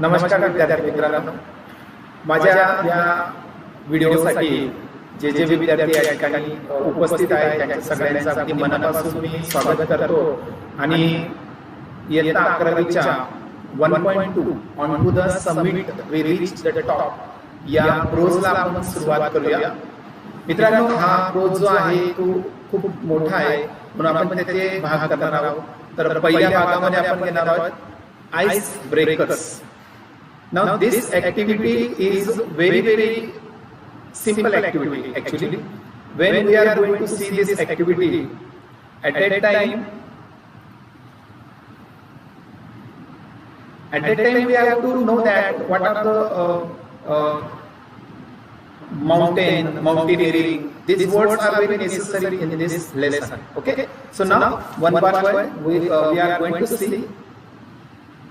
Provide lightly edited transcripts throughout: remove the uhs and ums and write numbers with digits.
नमस्कार विद्यार्थी मित्रांनो, माझ्या या व्हिडिओसाठी जे विद्यार्थी या ठिकाणी उपस्थित आहेत त्यांच्या सगळ्यांचं अगदी मनापासून मी स्वागत करतो आणि इयत्ता 11वीच्या 1.2 on to the summit we reach the top या प्रोजला आपण सुरुवात करूया. मित्रांनो, हा प्रोज जो आहे तो खूप मोठा आहे म्हणून आपण त्याचे भाग करणार आहोत. तर पहिल्या भागामध्ये आपण घेणार आहोत ice breakers. Now this activity is very simple activity actually. When we are going to see this activity, at that time we have to know that what are the mountaineering. These words are very necessary in this lesson. Okay, so now one by one we are going to see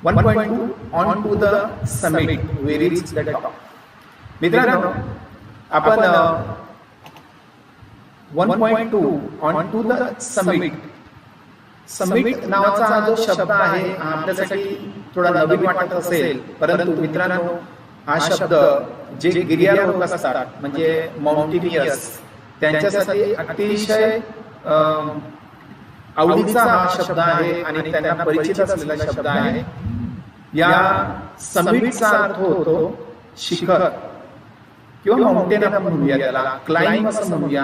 1.2 on to the summit we reach the top. मित्रांनो, आपण 1.2 on to the summit. Summit नावाचा हा जो शब्द आहे आपल्यासाठी थोडा नवीन वाटत असेल, परंतु मित्रांनो हा शब्द जे गिर्यारोहक असतात म्हणजे माउंटेनियर्स त्यांच्यासाठी अतिशय आवडीचा हा शब्द आहे आणि त्यांना परिचित असलेला शब्द आहे. या समिटचा अर्थ होतो शिखर किंवा माउंटेन आपण म्हणूया, त्याला क्लाइंब असं म्हणूया,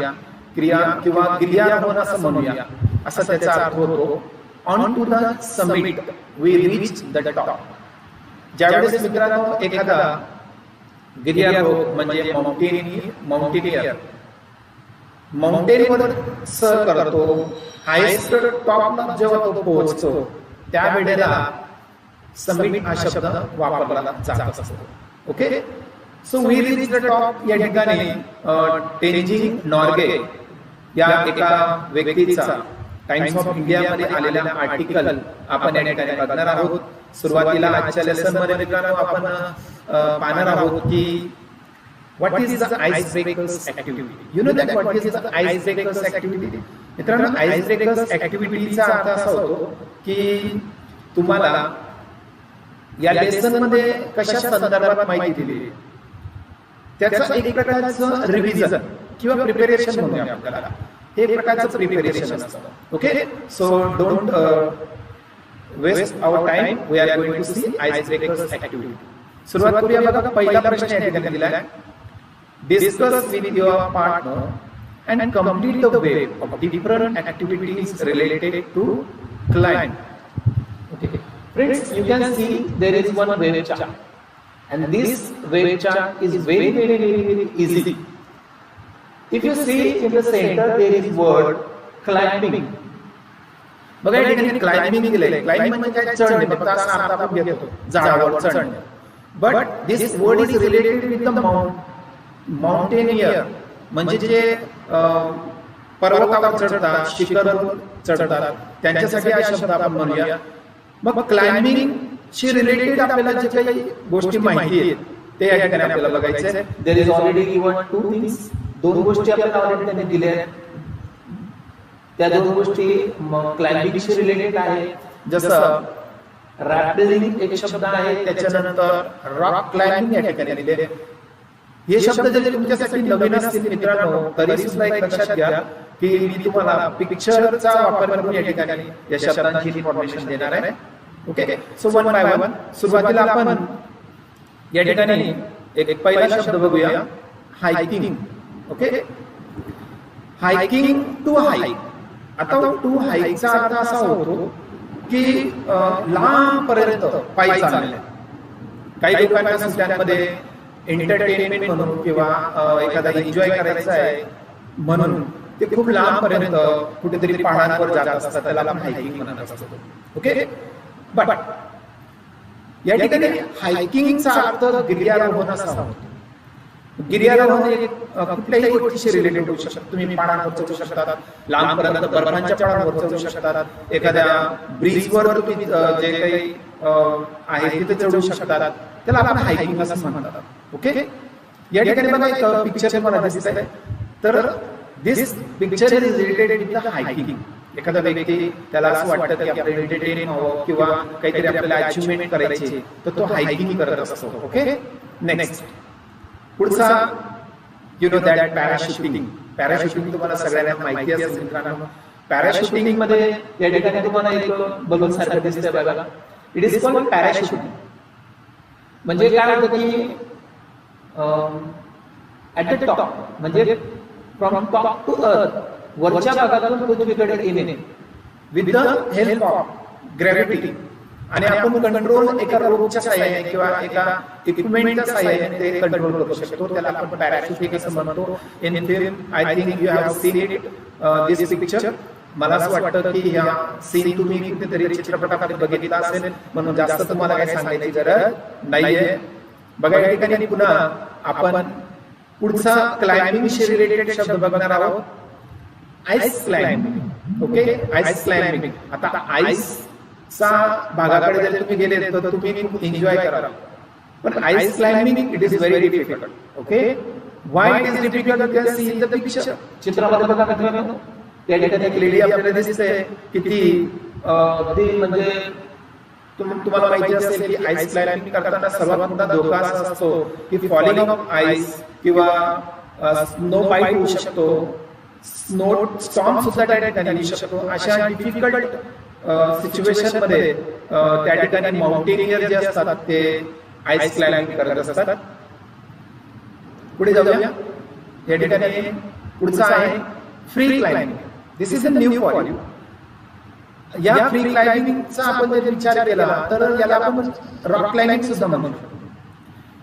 क्रिया किंवा गिर्यारोहण असं म्हणूया, असा त्याचा अर्थ होतो. On to the summit we reach the top. ज्यावेळेस मित्रांनो एखादा गिर्यारोहक म्हणजे माउंटेनियर माउंटेनवर सर करतो, हायेस्ट टॉपला जेव्हा तो पोहोचतो त्यावेळेला समिट हा शब्द वापरला जात असतो. Okay, so we reach the top या ठिकाणी तेंजिंग नॉर्गे या एका व्यक्तीचा टाइम्स ऑफ इंडियामध्ये आलेला आर्टिकल आपण या ठिकाणी बघणार आहोत. सुरुवातीला आजच्या लेसन मध्ये मित्रांनो आपण पाहणार आहोत की what is the ice breakers activity. You know that what is the ice breakers activity. मित्रांनो, आइस ब्रेकर्स ऍक्टिव्हिटीचा अर्थ असा होतो की तुम्हाला या लेसन मध्ये कशा संदर्भात माहिती दिली त्याचं एक प्रकारचं रिव्हिजन किंवा प्रिपरेशन म्हणूया आपल्याला. हे प्रकारचं प्रिपरेशन असतं. Okay, so don't waste our time. We are going to see ice breakers activity. सुरुवात करूया. बघा, पहिला प्रश्न या ठिकाणी दिला आहे, discuss with your partner and complete the web of different activities related to climb. Friends, you can see there is one wave chart, and this wave chart is very easy. If you see in the center there is word climbing. बघा, या ठिकाणी climbing दिलेलं. Climbing म्हणजे काय? चढणे. फक्त असा अर्थ आपण घेतो, झाडावर चढणे. But this word is related with the mountaineer म्हणजे जे पर्वतावर चढतात, शिखरावर चढतात, त्यांच्यासाठी हा शब्द आपण म्हणूया. मग क्लाइंबिंग शी रिलेटेड आपल्याला जे काही गोष्टी माहिती आहेत ते या ठिकाणी आपल्याला बघायचं आहे. There is already given two things. दोन गोष्टी आपल्याला ऑलरेडी त्यांनी दिल्या आहेत. त्या दोन गोष्टी क्लाइंबिंगशी रिलेटेड आहे. जसं रॅपलिंग एक शब्द आहे, त्याच्यानंतर रॉक क्लाइंबिंग या ठिकाणी दिले. हे शब्द जरी तुमच्यासाठी नवीन असतील मित्रांनो तरी सुद्धा एक लक्षात घ्या की मी तुम्हाला पिक्चरचा वापर करून या ठिकाणी या शब्दांची इन्फॉर्मेशन देणार आहे. Okay, so one by one. सुरुवातीला आपण या ठिकाणी एक पहिला शब्द बघूया, hiking. Okay, hiking to hike. आता टू हाईकचा अर्थ असा होतो की लांबपर्यंत पायी चालणे. काही लोकांना सुट्ट्यांमध्ये एंटरटेनमेंट म्हणून किंवा एखादा एन्जॉय करायचा आहे म्हणून ते खूप लांबपर्यंत कुठेतरी पहाडांवर जात असतात, त्याला आपण हायकिंग म्हणत असतो. ओके, बट या ठिकाणी हायकिंगचा अर्थ गिर्यारोहण असा होतो. गिर्यारोहण कुठल्याही गोष्टीशी रिलेटेड होऊ शकतात. तुम्ही पहाडांवर चढू शकतात, लांबपर्यंत बर्फांच्या पहाडांवर चढू शकतात, एखाद्या ब्रिजवर तुम्ही जे काही आहे तिथे चढू शकतात, त्याला आपण हायकिंग असं म्हणतात. ओके, या ठिकाणी बघा एक पिक्चर तुम्हाला दिसत आहे. तर this picture is related with the hiking. एखादा व्यक्ती त्याला असं वाटतं की आपल्याला एंटरटेन व्हावं किंवा काहीतरी आपल्याला अचिव्हमेंट करायची, तर तो हायकिंग करत असतो. ओके, नेक्स्ट पुढचा you know that para shooting. Para shooting तुम्हाला सगळ्यांना माहिती असेल मित्रांनो. पॅराशूटिंग मध्ये या ठिकाणी तुम्हाला एक बलून सारखं दिसतंय बघा. It is called para shooting. म्हणजे काय होतं की ऍट द टॉप, म्हणजे फ्रॉम टॉप टू अर्थ, वरच्या भागातून पृथ्वीकडे येणे with the help of gravity. आणि आपण कंट्रोल एका रोपच्या साहाय्याने किंवा एका इक्विपमेंटच्या साहाय्याने ते कंट्रोल करू शकतो. त्याला आपण पॅराशूटिंग असं म्हणतो. In film I think you have seen it this picture. मला असं वाटतं की ह्या सीन तुम्ही कुठेतरी चित्रपटामध्ये बघितला असेल, म्हणून जास्त तुम्हाला काय सांगायची गरज नाहीये. बघा या ठिकाणी पुन्हा आपण पुढचा क्लाइम्बिंगशी रिलेटेड शब्द बघणार आहोत. Ice climbing. Okay, ice climbing. आता आईस चा भागाकडे जर तुम्ही गेले तर तुम्ही खूप एन्जॉय कराल, पण ice climbing it is very difficult. Okay, why it is difficult? Because see in the picture. चित्रामध्ये बघा मित्रांनो, त्या ठिकाणी एक लेडी आपल्याला दिसते किती ती म्हणजे तुम्हाला माहिती असेल की आईस क्लाइम्बिंग करताना सर्वात मोठा धोका असा असतो की फॉलिंग ऑफ आईस किंवा स्नो बाईट होऊ शकतो, स्नो स्टॉर्म सुद्धा त्या ठिकाणी येऊ शकतो. अशा डिफिकल्ट सिच्युएशन मध्ये त्या ठिकाणी माउंटेनियर जे असतात ते आईस क्लाइम्बिंग करत असतात. पुढे जाऊया. या ठिकाणी पुढचा आहे free climbing. This is a new for you. या फ्री क्लाइम्बिंगचा आपण जर विचार केला तर याला आपण रॉक क्लाइम्बिंग सुद्धा म्हणू शकतो.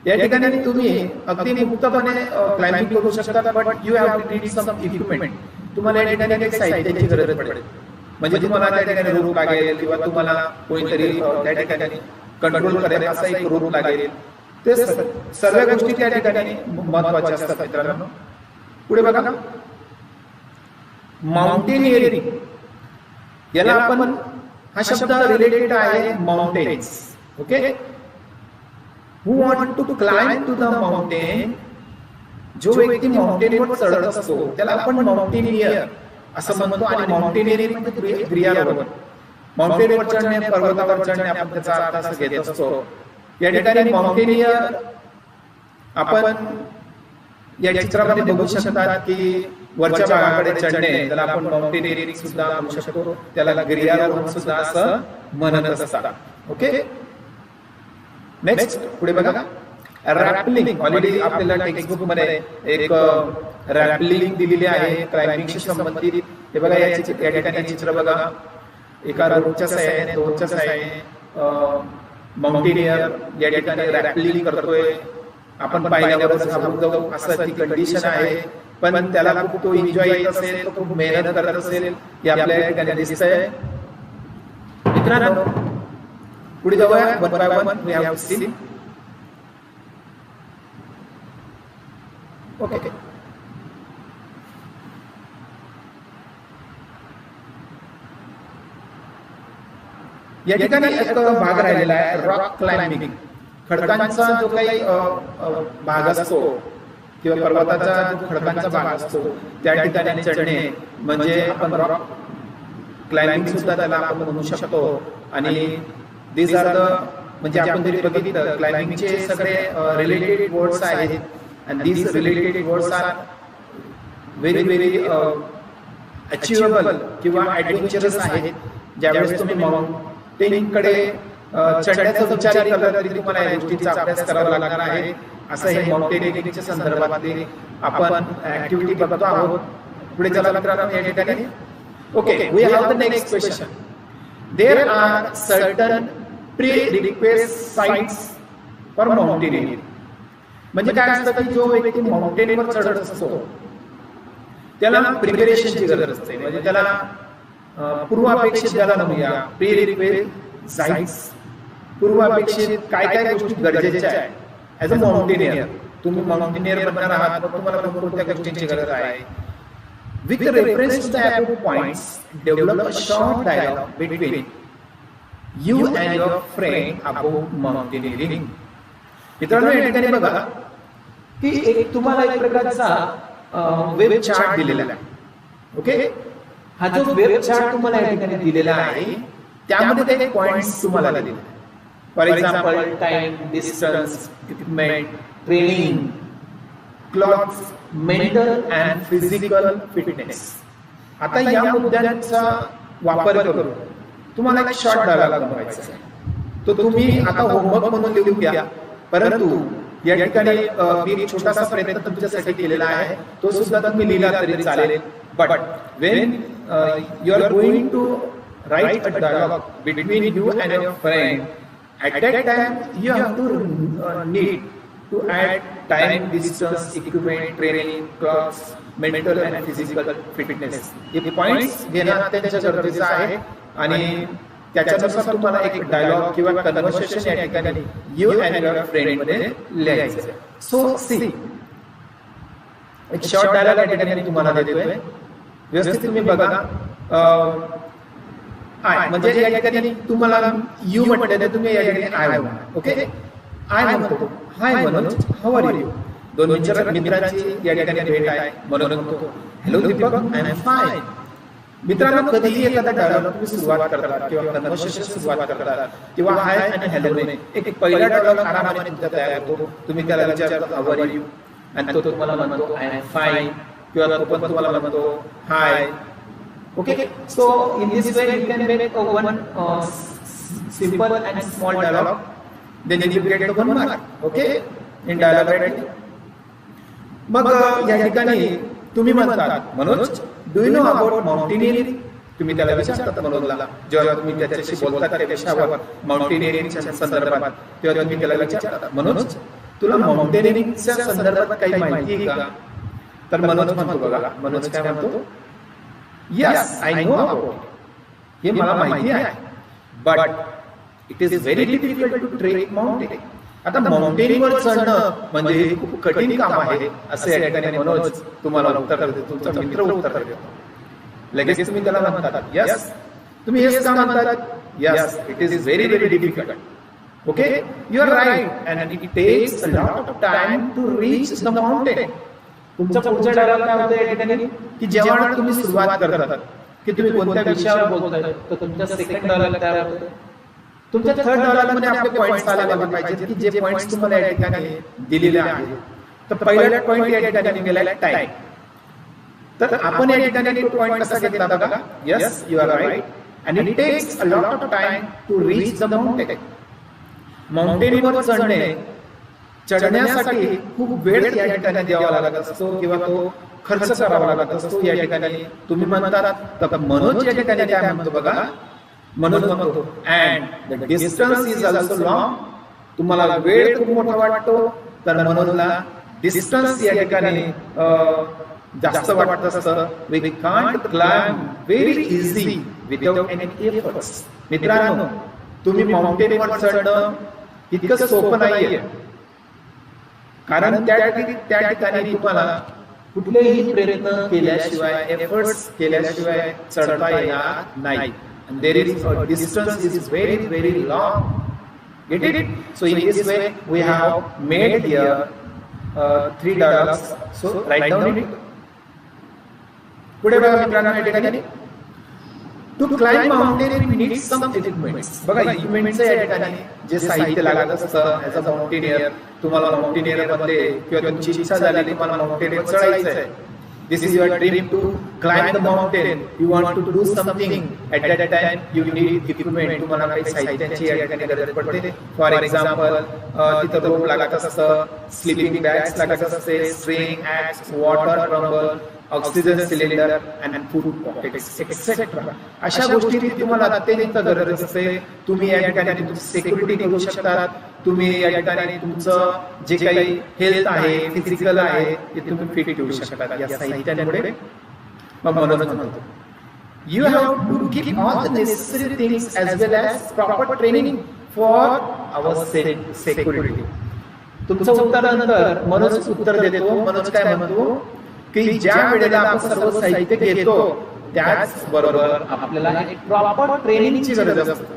या ठिकाणी तुम्ही अगदी मुक्तपणे क्लाइम्बिंग करू शकता, but you have to need some equipment. तुम्हाला या ठिकाणी एक साहित्याची गरज पडेल. म्हणजे तुम्हाला त्या ठिकाणी रोप लागेल किंवा तुम्हाला कोणीतरी त्या ठिकाणी कंट्रोल करेल असा एक रोप लागेल. ते सर्व गोष्टी त्या ठिकाणी महत्वाच्या असतात मित्रांनो. पुढे बघा, माउंटेनियरिंग. याला आपण हा शब्द रिलेटेड आहे mountains. Okay, who want to climb to the mountain. जो व्यक्ती माउंटेनवर चढत असतो त्याला आपण माउंटेनियर असं म्हणतो. आणि माउंटेनियरिंग म्हणजे क्रियारोहण. माउंटेनवर चढणे, पर्वतावर चढणे आपण त्याचा अर्थ असं घेत असतो. या ठिकाणी माउंटेनियर आपण या चित्रामध्ये बघू शकतात की वरच्या भागाकडे चढणे त्याला आपण माउंटेनियरिंग सुद्धा म्हणू शकतो. त्याला गिर्यारोहण सुद्धा असं म्हणत असतात. ओके, नेक्स्ट पुढे बघा, रॅपलिंग. ऑलरेडी आपल्याला टेक्स्टबुक मध्ये एक रॅपलिंग दिलेली आहे क्लाइम्बिंगशी संबंधित. हे बघा या ठिकाणी चित्र बघा. एका रोपच्या साहाय्याने, दोरच्या साहाय्याने माउंटेनियर या ठिकाणी रॅपलिंग करतोय. आपण पाहिल्यावरच घाबरून जाऊ असं ती कंडिशन आहे, पण त्याला खूप तो एन्जॉय येत असेल, तो खूप मेहनत करत असेल, हे आपल्या ठिकाणी दिसतंय. मित्रांनो पुढे जाऊया. One by one we have seen. Okay, या ठिकाणी एक भाग राहिलेला आहे रॉक क्लाइम्बिंग. खडकांचा जो काही भाग असतो किंवा पर्वताचा जो खडकांचा भाग असतो त्या ठिकाणी चढणे म्हणजे आपण रॉक क्लाइम्बिंग सुद्धा त्याला आपण म्हणू शकतो. आणि दिस आर द म्हणजे आपण जरी बघितलं क्लाइम्बिंगचे सगळे रिलेटेड वर्ड्स आहेत. and these related words are very very achievable किंवा adventurous आहेत. ज्यावेळेस तुम्ही माउंटेनिंग कडे चढण्याचा विचार करता तरी तुम्हाला या गोष्टीचा अभ्यास करावा लागणार आहे. असं हे माउंटेनियरिंगच्या संदर्भातली आपण ऍक्टिव्हिटी बघतो आहोत. पुढे चला मित्रांनो या ठिकाणी. Okay, we have the next question. There are certain prerequisites for mountaineering. म्हणजे काय असतं की जो व्यक्ती माउंटेनवर चढत असतो त्याला प्रिपरेशनची गरज असते. म्हणजे त्याला पूर्वापेक्षित ज्याला म्हणूया प्री रिक्वेस्ट साइट्स, पूर्वापेक्षित काय काय गोष्टी गरजेच्या आहेत. ऍज अ माउंटेनियर तुम्ही माउंटेनियर बनणार आहात तर तुम्हाला कोणत्या गोष्टींची गरज आहे. With reference to the above points develop a short dialogue between you and your friend about mountaineering. मित्रांनो या ठिकाणी बघा की एक तुम्हाला एक प्रकारचा वेब चार्ट दिलेला आहे. ओके, हा जो वेब चार्ट तुम्हाला या ठिकाणी दिलेला आहे त्यामध्ये काही पॉइंट्स तुम्हाला दिलेले आहेत. For example time, distance, equipment, training, clocks, mental and physical fitness. आता या मुद्द्यांचा वापर करून तुम्हाला एक शॉर्ट डायलॉग बनवायचा आहे. तो तुम्ही आता होमवर्क म्हणून लिहून घ्या, परंतु या ठिकाणी मी एक छोटासा प्रयत्न तुमच्यासाठी केलेला आहे, तो सुद्धा तुम्ही लिहिला तरी चालेल. But when you are going to write a dialogue between you and your friend, at that time you have to need to add time, distance, equipment, training, clocks, mental and physical fitness. हे points घेणं अत्यंत गरजेचं आहे आणि त्याच्यानुसार तुम्हाला एक dialogue किंवा कन्व्हर्सेशन या ठिकाणी यू अँड युअर फ्रेंड मध्ये लिहायचं. सो सी, एक शॉर्ट डायलॉग या ठिकाणी तुम्हाला देतोय, व्यवस्थित तुम्ही बघा. आय म्हणजे या ठिकाणी तुम्हाला यू म्हटले तुम्ही या ठिकाणी आय म्हणा. ओके, आय म्हणतो हाय मनोज, हाऊ आर यू. दोन मित्रांची या ठिकाणी भेट आहे म्हणून म्हणतो hello Deepak, I am fine. मित्रांनो, कधीही एखादा डायलॉग तुम्ही सुरुवात करतात किंवा कन्व्हर्सेशन सुरुवात करतात तेव्हा हाय आणि हॅलोने एक पहिला डायलॉग आरामाने तुमचा तयार होतो. तुम्ही त्याला विचारता हाऊ आर यू आणि तो तुम्हाला म्हणतो आय एम फाईन किंवा तो पण तुम्हाला म्हणतो हाय. Okay, so in this way you can make one simple and small dialogue, then you will get the 1 mark. Okay, in dialogue writing. मग या ठिकाणी तुम्ही म्हणतात Manoj, do you know about mountaineering. तुम्ही त्याला विचारतात मनोजला, जेव्हा तुम्ही त्याच्याशी बोलतात त्या विषयावर माउंटेनियरिंगच्या संदर्भात, तेव्हा तुम्ही त्याला विचारतात मनोज, तुला माउंटेनियरिंगच्या संदर्भात काही माहिती आहे का. तर मनोज म्हणतो बघा, मनोज काय म्हणतो, yes I know about it. हे मला माहिती आहे, but it is very difficult to trek mountain. आता माउंटेनवर चढणं म्हणजे खूप कठीण काम आहे असे या ठिकाणी मनोज तुम्हाला उत्तर देतो, तुमचा मित्र उत्तर देतो. लगेच तुम्ही त्याला म्हणतात यस, तुम्ही हेच का म्हणतात, yes it is very very difficult. Okay, you are right and it takes a lot of time to reach the mountain. तुमचा पुढचा डायलॉग काय होतं या ठिकाणी की जेव्हा तुम्ही सुरुवात करतात की तुम्ही कोणत्या विषयावर बोलताय, तर तुमचा सेकंड डायलॉग तयार होतो. तुमच्या थर्ड डायलॉग मध्ये आपले पॉइंट्स आले पाहिजेत की जे पॉइंट्स तुम्हाला या ठिकाणी दिलेले आहेत. तर पहिला पॉइंट या ठिकाणी गेलेला आहे टाइम. तर आपण या ठिकाणी तो पॉइंट कसा घेतला बघा, yes you are right and it takes a lot of time to reach the mountain. माउंटेनवर चढण्यासाठी खूप वेळ या ठिकाणी द्यावा लागत असतो किंवा तो खर्च करावा लागत असतो. या ठिकाणी तुम्ही म्हणतात, तर मनोज या ठिकाणी काय म्हणतो बघा, मनोज म्हणतो and the distance is also long. तुम्हाला वेळ खूप मोठा वाटतो, तर मनोजला डिस्टन्स या ठिकाणी जास्त वाटत असतं. We can't climb very easy without any efforts. मित्रांनो, तुम्ही माउंटेनवर चढणं इतकं सोपं नाहीये, कारण त्या ठिकाणी तुम्हाला कुठलेही प्रयत्न केल्याशिवाय, एफर्ट्स केल्याशिवाय चढता येणार नाही. And there is a distance is very very long. Get it? So in this way we have made here 3 dialogues. So write down it. पुढे बघा मित्रांनो, या ठिकाणी to climb mountain we need some equipments. बघा equipments या ठिकाणी जे साहित्य लागत असतं ॲज अ माउंटेनियर. तुम्हाला माउंटेनियर मध्ये किंवा तुमची इच्छा झाली तुम्हाला माउंटेनवर चढायचं आहे, this is your dream to climb the mountain, you want to do something, at that time you need equipment. तुम्हाला काही साहित्याची या ठिकाणी गरज पडते. फॉर एक्झाम्पल तिथं रोप लागत असतं, स्लीपिंग बॅग्स लागत असते, string, axe, water tumbler, oxygen cylinder and food pockets etcetera. अशा गोष्टी तुम्हाला अत्यंत गरज असते. तुम्ही या ठिकाणी तुमची सिक्युरिटी करू शकता. तुम्ही या ठिकाणी तुमचं जे काही हेल्थ आहे, फिजिकल आहे, ते तुम्ही फिट ठेवू शकता या साहित्यामुळे. मग मनोज म्हणतो you have to keep all the necessary things as well as proper training for our security. तुमचं उत्तरानंतर मनोज उत्तर देतो. मनोज काय म्हणतो की ज्या वेळेला आपण सर्व साहित्य घेतो त्याच बरोबर आपल्याला एक प्रॉपर ट्रेनिंगची गरज असते.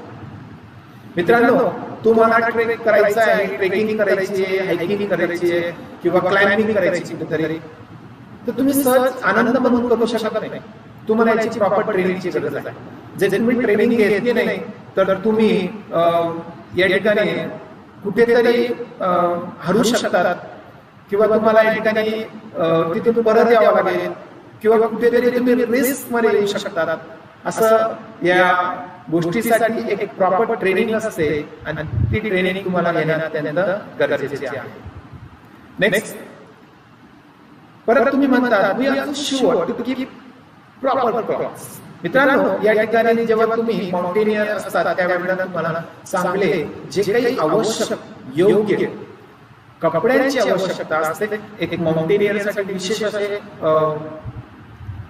मित्रांनो, तुम्हाला ट्रेक करायचं आहे, ट्रेकिंग करायची आहे, हायकिंग करायची आहे किंवा क्लाइम्बिंग करायची कुठेतरी, तर तुम्ही सहज आनंद म्हणून करू शकत नाही. तुम्हाला याची प्रॉपर ट्रेनिंगची गरज आहे. जर तुम्ही ट्रेनिंग घेतली नाही तर तुम्ही या ठिकाणी कुठेतरी हरू शकतात किंवा तुम्हाला या ठिकाणी तिथून परत यावं लागेल किंवा कुठेतरी तुम्ही रिस्क मध्ये येऊ शकतात. असं या गोष्टीसाठी एक प्रॉपर ट्रेनिंग असते आणि ती ट्रेनिंग तुम्हाला घेणं अत्यंत गरजेचे आहे. नेक्स्ट, परत तुम्ही म्हणता we are sure to keep proper clothes. मित्रांनो, या ठिकाणी जेव्हा तुम्ही माउंटेनियर असतात त्यावेळेला तुम्हाला चांगले जे काही आवश्यक योग्य कपड्यांची आवश्यकता असते. एक माउंटेनियरसाठी विशेष असे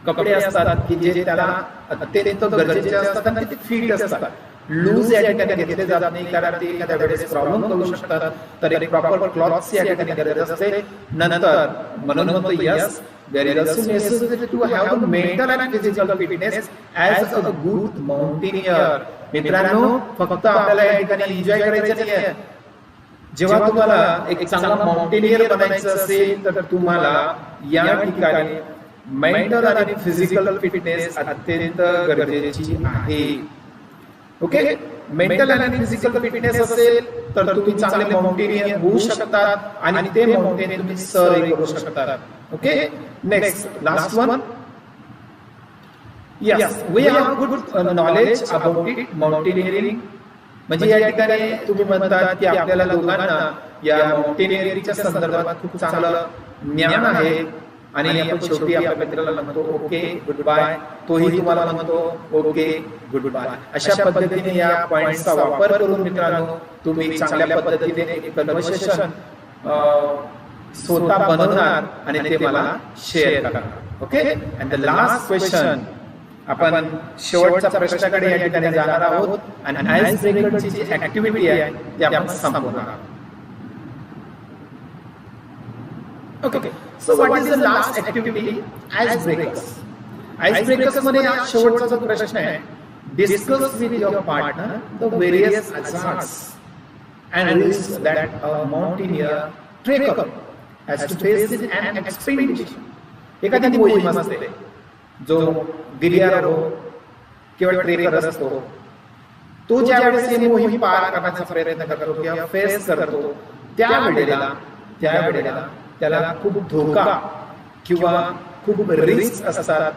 कपडे असतात की जे त्याला अत्यंत गरजेचे असतात आणि ते फिट असतात. लूज या ठिकाणी घेतले जात नाही कारण ते एखाद्या वेळेस प्रॉब्लेम करू शकतात. तर एक प्रॉपर क्लॉथ्स या ठिकाणी गरज असते. नंतर म्हणून म्हणतो yes, there is also necessary to have a mental and physical fitness as a good mountaineer. मित्रांनो, फक्त आपल्याला या ठिकाणी एन्जॉय करायचं नाहीये. जेव्हा तुम्हाला एक चांगला माउंटेनियर बनायचं असेल तर तुम्हाला या ठिकाणी मेंटल आणि फिजिकल फिटनेस अत्यंत गरजेची आहे. ओके, मेंटल आणि फिजिकल फिटनेस असेल तर तुम्ही चांगले माउंटेनियर होऊ शकतात आणि ते माउंटेन तुम्ही सर करू शकतात. Okay, next, last one. Yes, we have good knowledge about it mountaineering. म्हणजे या ठिकाणी तुम्ही म्हणतात की आपल्याला दोघांना या माउंटेनियरिंगच्या संदर्भात खूप चांगलं ज्ञान आहे आणि आपण शेवटी आपल्या मित्राला म्हणतो ओके गुड बाय, तोही तुम्हाला म्हणतो ओके गुड बाय. अशा पद्धतीने या पॉइंटचा वापर करून मित्रांनो तुम्ही चांगल्या पद्धतीने एक कन्व्हर्सेशन स्वतः बनवणार आणि ते मला शेअर करणार. Okay, and the last question, आपण शेवटच्या प्रश्नाकडे या ठिकाणी जाणार आहोत आणि आईस ब्रेकरची जी ऍक्टिव्हिटी आहे ती आपण संपवणार आहोत. Okay, so what is the last activity? Ice breakers. Ice breakers मध्ये हा शेवटचा जो प्रश्न आहे, discuss with your partner the various hazards and risks that a mountaineer trekker has to face in an expedition. एखादी मोहीम असते, जो गिर्यारोह किंवा ट्रेकर असतो, तो ज्या वेळेस ही मोहीम पार करण्याचा प्रयत्न करतो किंवा फेस करतो त्यावेळेला त्याला खूप धोका किंवा खूप रिस्क असतात.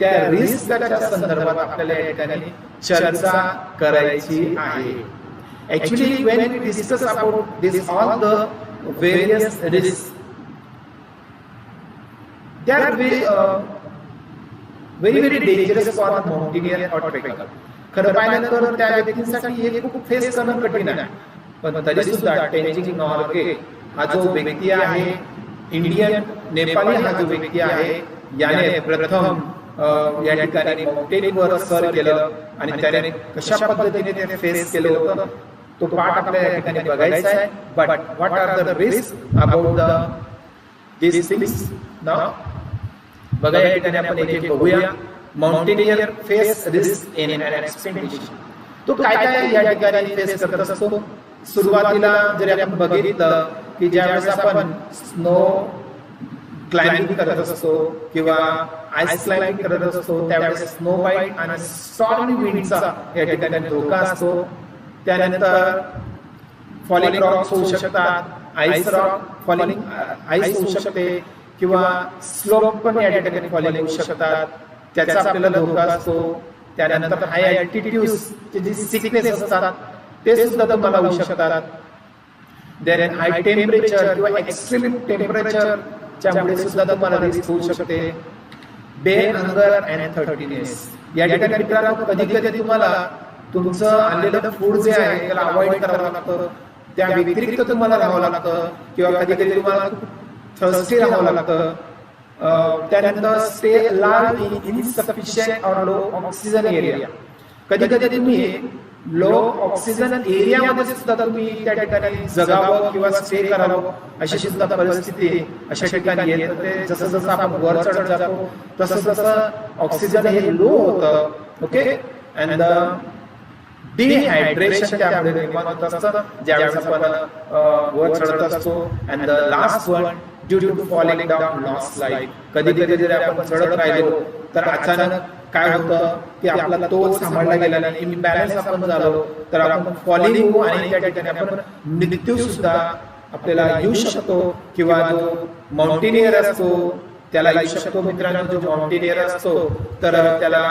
त्या रिस्कच्या संदर्भात आपल्याला या ठिकाणी चर्चा करायची आहे. Actually when we discuss about this all the various risk, they are very dangerous for the mountaineer or trekker. खरं पाहिलं तर त्या व्यक्तींसाठी हे खूप फेस करणं कठीण आहे. पण तरी सुद्धा टेंजिंग नॉर्गे हा जो व्यक्ती आहे, इंडियन नेपाळी हा जो व्यक्ती आहे, याने प्रथम या ठिकाणी माउंटेनवर सर केलं आणि त्याने कशा पद्धतीने त्याने फेस केलं होतं तो पार्ट आपल्याला या ठिकाणी बघायचा आहे. But what are the risk about the this things now? बघा, या ठिकाणी आपण एक बघूया. Mountaineer face risk in an expedition. तो काय काय या ठिकाणी फेस करत असतो? सुरुवातीला जर आपण बघितलं की ज्यावेळेस आपण स्नो क्लाइम्बिंग करत असतो किंवा आईस क्लाइम्बिंग करत असतो त्यावेळेस स्नो बाईट आणि स्टॉर्मी विंडचा या ठिकाणी धोका असतो. त्यानंतर फॉलिंग रॉक्स होऊ शकतात, आईस रॉक फॉलिंग आईस होऊ शकते किंवा स्लोप पण या ठिकाणी फॉलिंग होऊ शकतात, त्याचा आपल्याला धोका असतो. त्यानंतर हाय अल्टिट्यूड्सचे जे सिकनेस असतात ते सुद्धा तुम्हाला होऊ शकतात. देर एन हाय टेम्परेचर किंवा एक्स्ट्रीम टेम्परेचर त्यामुळे सुद्धा तुम्हाला रिस्क होऊ शकते. Bear hunger and thirstiness. या ठिकाणी मित्रांनो कधी कधी तुम्हाला तुमचं आणलेलं फूड जे आहे त्याला अवॉइड करावं लागतं, त्या व्यतिरिक्त तुम्हाला राहावं लागतं किंवा कधी कधी तुम्हाला थर्स्टी राहावं लागतं. त्यानंतर stay large in insufficient or low oxygen area. कधी कधी तुम्ही लो ऑक्सिजन एरियामध्ये सुद्धा तुम्ही त्या ठिकाणी जगावं किंवा स्टे करावं अशी सुद्धा परिस्थिती अशा ठिकाणी येते. जसं जसं आपण वर चढत जातो तसं तसं ऑक्सिजन हे लो होतं. ओके, अँड डिहायड्रेशन त्यामुळे निर्माण होत असतं ज्यावेळेस आपण वर चढत असतो. And the last one due to falling down lost life. कधी कधी जर आपण चढत राहिलो तर अचानक काय होतं की आपला तोल सांभाळला गेला नाही, इम्बॅलन्स आपण झालो तर आपण फॉलिंग होऊ आणि त्या ठिकाणी आपण मृत्यू सुद्धा आपल्याला येऊ शकतो. किंवा जो माउंटेनियर असतो त्याला येऊ शकतो. मित्रांनो, जो माउंटेनियर असतो तर त्याला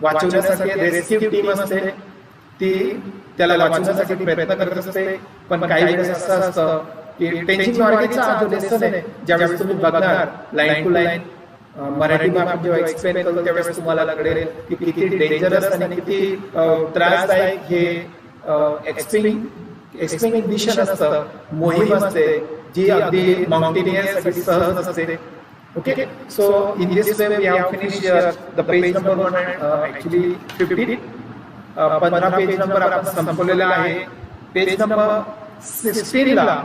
वाचवण्यासाठी रेस्क्यू टीम असते, ती त्याला वाचवण्यासाठी प्रयत्न करत असते. पण काही वेळेस असं असतं की टेन्शन नॉलेजचा जो लेसन आहे ज्यावेळेस तुम्ही बघणार लाईन टू लाईन मराठीमध्ये आपण जेव्हा एक्सप्लेन करतो त्यावेळेस तुम्हाला कळेल की किती डेंजरस आणि किती त्रासदायक हे एक्सप्लेनिंग मिशन असतं, मोहीम असते जी अगदी माउंटेनियरसाठी सहज नसते. Okay, so in this way we have finished the page number 1 actually 15. 15 page number आपण संपवलेला आहे. पेज नंबर 16 ला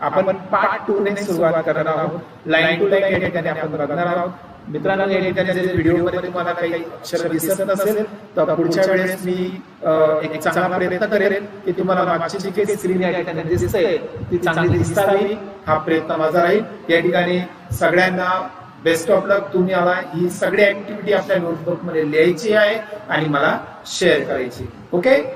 आपण पार्ट 2 ने सुरुवात करणार आहोत. लाईन टू लाईन या ठिकाणी आपण बघणार आहोत. मित्रांनो, या ठिकाणी जर व्हिडिओ मध्ये तुम्हाला काही अक्षर दिसत नसेल तर पुढच्या वेळेस मी एक चांगला प्रयत्न करेन की तुम्हाला मागची जी काही स्क्रीन या ठिकाणी दिसते ती चांगली दिसावी, हा प्रयत्न माझा राहील. या ठिकाणी सगळ्यांना बेस्ट ऑफ लक. तुम्ही आला ही सगळी ऍक्टिव्हिटी आपल्या नोटबुक मध्ये लिहायची आहे आणि मला शेअर करायची. ओके.